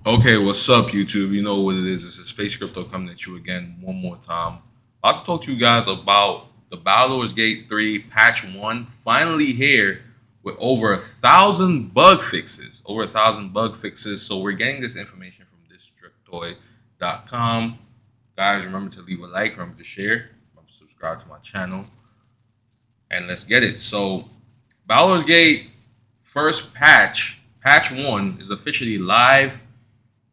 Okay, what's up, YouTube? You know what it is. It's a Space Crypto coming at you again one more time. About to talk to you guys about the Baldur's Gate 3 Patch 1 finally here with over 1,000 bug fixes. Over 1,000 bug fixes. So we're getting this information from districtoid.com. Guys, remember to leave a like, remember to share, remember to subscribe to my channel, and let's get it. So Baldur's Gate first patch 1, is officially live.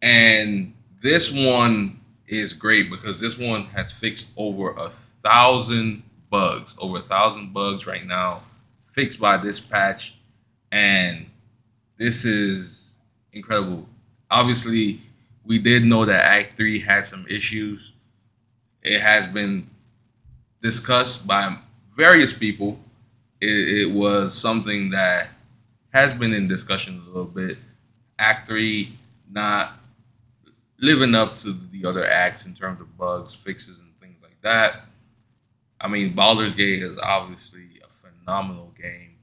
And this one is great because this one has fixed over 1,000 bugs, over 1,000 bugs right now, fixed by this patch, and this is incredible. Obviously, we did know that Act Three had some issues. It has been discussed by various people. It was something that has been in discussion a little bit. Act Three not living up to the other acts in terms of bugs, fixes, and things like that. I mean, Baldur's Gate is obviously a phenomenal game,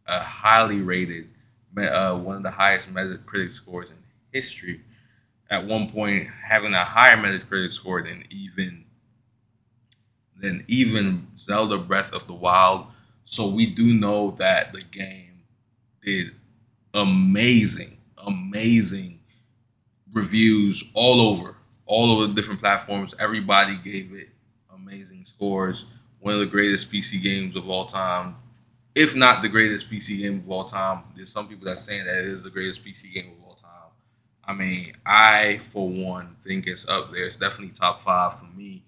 a highly rated, one of the highest Metacritic scores in history. At one point, having a higher Metacritic score than even Zelda Breath of the Wild. So we do know that the game did amazing, amazing reviews all over the different platforms. Everybody gave it amazing scores. One of the greatest PC games of all time, if not the greatest PC game of all time. There's some people that's saying that it is the greatest PC game of all time. I mean, I for one think it's up there. It's definitely top five for me,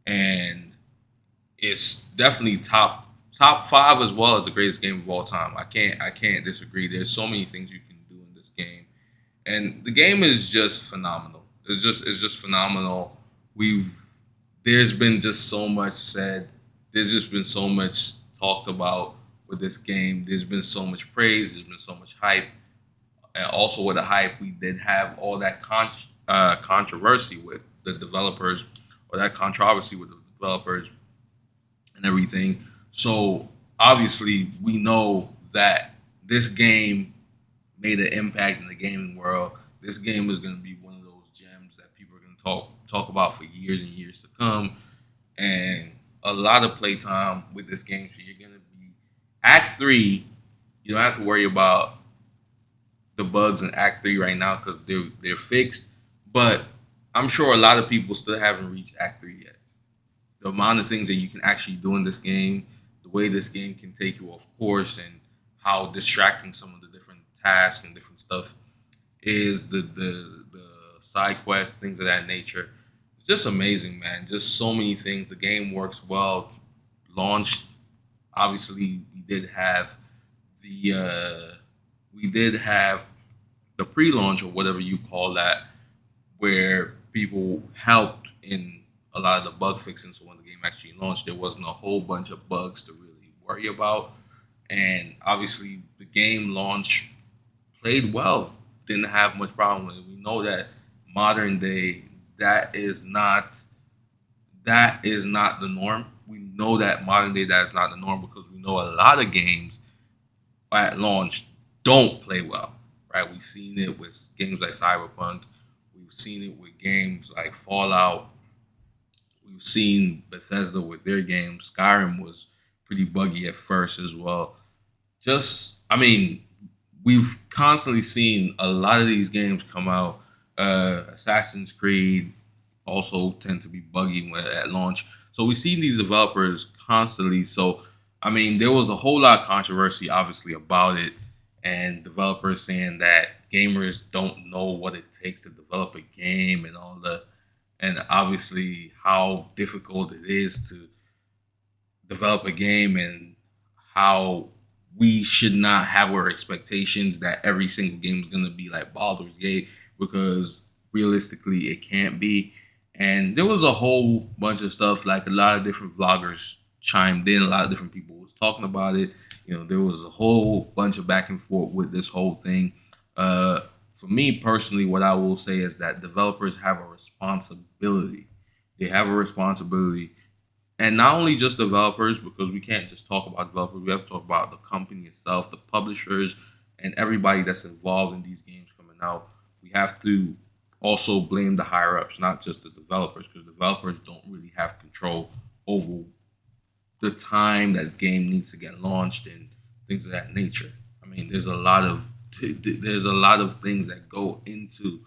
and it's definitely top five as well as the greatest game of all time. I can't disagree. There's so many things you can do in this game, and the game is just phenomenal. It's just phenomenal. We've There's been just so much said. There's just been so much talked about with this game. There's been so much praise. There's been so much hype, and also with the hype, we did have all that controversy with the developers, or that controversy with the developers and everything. So obviously, we know that this game made an impact in the gaming world. This game is going to be one of those gems that people are going to talk about for years and years to come, and a lot of playtime with this game. So you're going to be Act Three. You don't have to worry about the bugs in Act Three right now because they're fixed. But I'm sure a lot of people still haven't reached Act Three yet. The amount of things that you can actually do in this game, the way this game can take you off course, and how distracting some of the different tasks and different stuff is, the side quests, things of that nature. It's just amazing, man. Just so many things. The game works well. Launched, obviously, the we did have the pre-launch, or whatever you call that, where people helped in a lot of the bug fixing. So when the game actually launched, there wasn't a whole bunch of bugs to really worry about. And obviously, the game launch played well. Didn't have much problem with it. We know that modern day, that is not the norm. We know that modern day, that is not the norm, because we know a lot of games at launch don't play well. Right? We've seen it with games like Cyberpunk. We've seen it with games like Fallout. We've seen Bethesda with their games. Skyrim was pretty buggy at first as well. I mean, we've constantly seen a lot of these games come out. Assassin's Creed also tend to be buggy at launch. So we see these developers constantly. So I mean, there was a whole lot of controversy, obviously, about it, and developers saying that gamers don't know what it takes to develop a game, and all the, and obviously how difficult it is to develop a game, and how we should not have our expectations that every single game is going to be like Baldur's Gate, because realistically it can't be. And there was a whole bunch of stuff, like a lot of different vloggers chimed in, a lot of different people was talking about it. There was a whole bunch of back and forth with this whole thing. For me personally, what I will say is that developers have a responsibility. They have a responsibility, and not only just developers, because we can't just talk about developers. We have to talk about the company itself, the publishers, and everybody that's involved in these games coming out. we have to also blame the higher ups, not just the developers, because developers don't really have control over the time that game needs to get launched and things of that nature. I mean, there's a lot of things that go into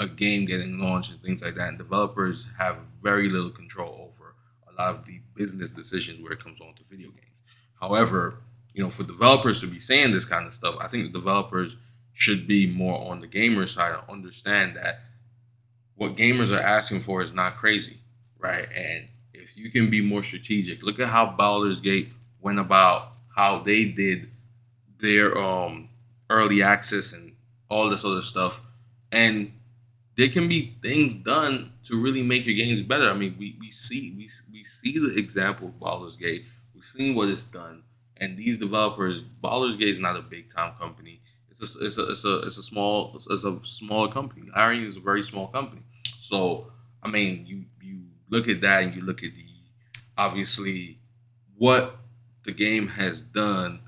a game getting launched and things like that, and developers have very little control over a lot of the business decisions where it comes on to video games. However, for developers to be saying this kind of stuff, I think the developers should be more on the gamer side and understand that what gamers are asking for is not crazy, right? And if you can be more strategic, look at how Baldur's Gate went about how they did their early access and all this other stuff, and there can be things done to really make your games better. I mean, we see the example of Baldur's Gate. We've seen what it's done, and these developers, Baldur's Gate is not a big time company. It's a smaller company. Larian is a very small company. So I mean, you look at that and you look at the obviously what the game has done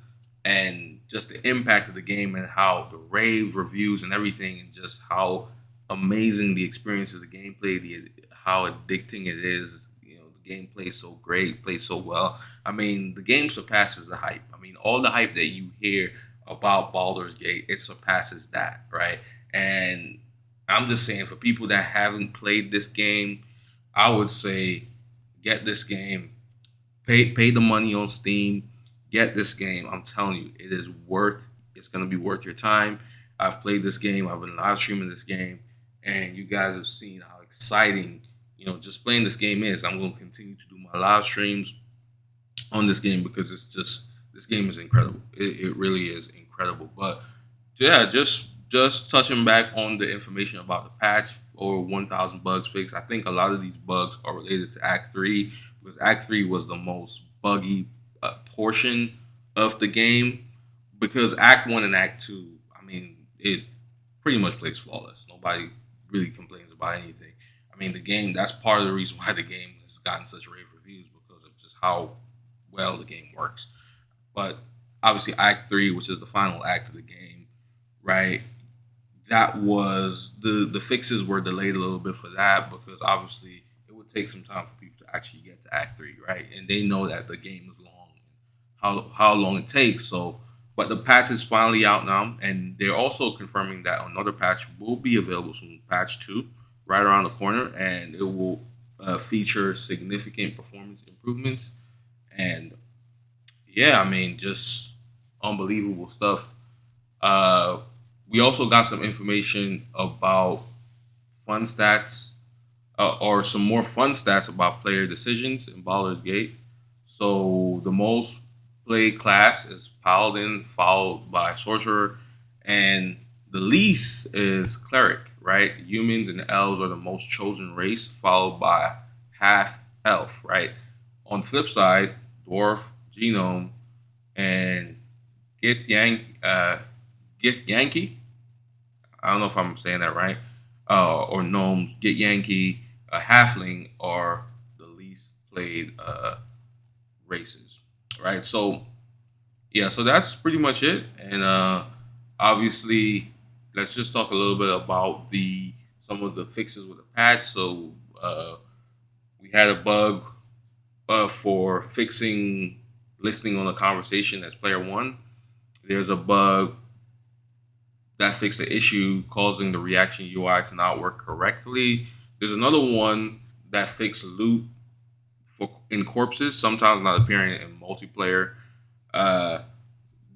and just the impact of the game and how the rave reviews and everything and just how amazing the experience is, the gameplay, how addicting it is. The gameplay is so great, plays so well. I mean, the game surpasses the hype. I mean, all the hype that you hear about Baldur's Gate, it surpasses that, right? And I'm just saying, for people that haven't played this game, I would say get this game, pay the money on Steam, get this game. I'm telling you, it is worth. It's gonna be worth your time. I've played this game. I've been live streaming this game, and you guys have seen how exciting just playing this game is. I'm gonna continue to do my live streams on this game because this game is incredible. It really is incredible. But yeah, just touching back on the information about the patch or 1,000 bugs fixed. I think a lot of these bugs are related to Act Three because Act Three was the most buggy portion of the game. Because Act One and Act Two, I mean, it pretty much plays flawless. Nobody really complains about anything. I mean, the game. That's part of the reason why the game has gotten such rave reviews because of just how well the game works. But obviously, Act Three, which is the final act of the game, right? That was the fixes were delayed a little bit for that because obviously it would take some time for people to actually get to Act Three, right? And they know that the game is long, how long it takes. So, but the patch is finally out now, and they're also confirming that another patch will be available soon, Patch Two, right around the corner, and it will feature significant performance improvements. And yeah, I mean, just unbelievable stuff. Uh, we also got some information about fun stats, or some more fun stats about player decisions in Baldur's Gate. So the most played class is Paladin, followed by Sorcerer, and the least is Cleric, right? Humans and elves are the most chosen race, followed by half elf, right? On the flip side, Dwarf, Genome, and Gith Yankee. I don't know if I'm saying that right. Or Gnomes, Get Yankee, Halfling are the least played races, right? So yeah, so that's pretty much it. And obviously, let's just talk a little bit about the some of the fixes with the patch. So we had a bug for fixing listening on a conversation as player one. There's a bug that fixed the issue causing the reaction UI to not work correctly. There's another one that fixed loot in corpses, sometimes not appearing in multiplayer. Uh,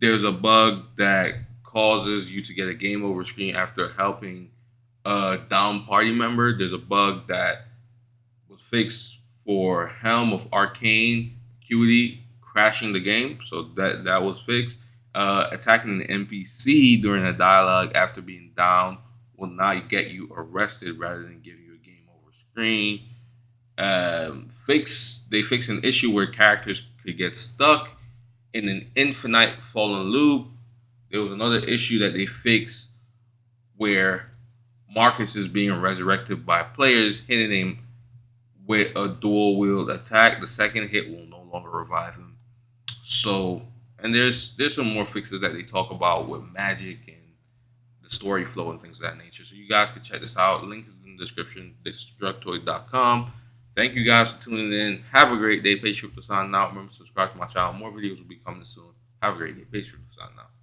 there's a bug that causes you to get a game over screen after helping a down party member. There's a bug that was fixed for Helm of Arcane Acuity crashing the game, so that was fixed. Attacking an NPC during a dialogue after being down will not get you arrested rather than give you a game over screen. They fixed an issue where characters could get stuck in an infinite fallen loop. There was another issue that they fixed where Marcus is being resurrected by players hitting him with a dual wield attack. The second hit will no longer revive him. So, and there's some more fixes that they talk about with magic and the story flow and things of that nature. So you guys can check this out. Link is in the description, destructoid.com. Thank you guys for tuning in. Have a great day. Pacey signing out. Remember to subscribe to my channel. More videos will be coming soon. Have a great day. Pacey signing out.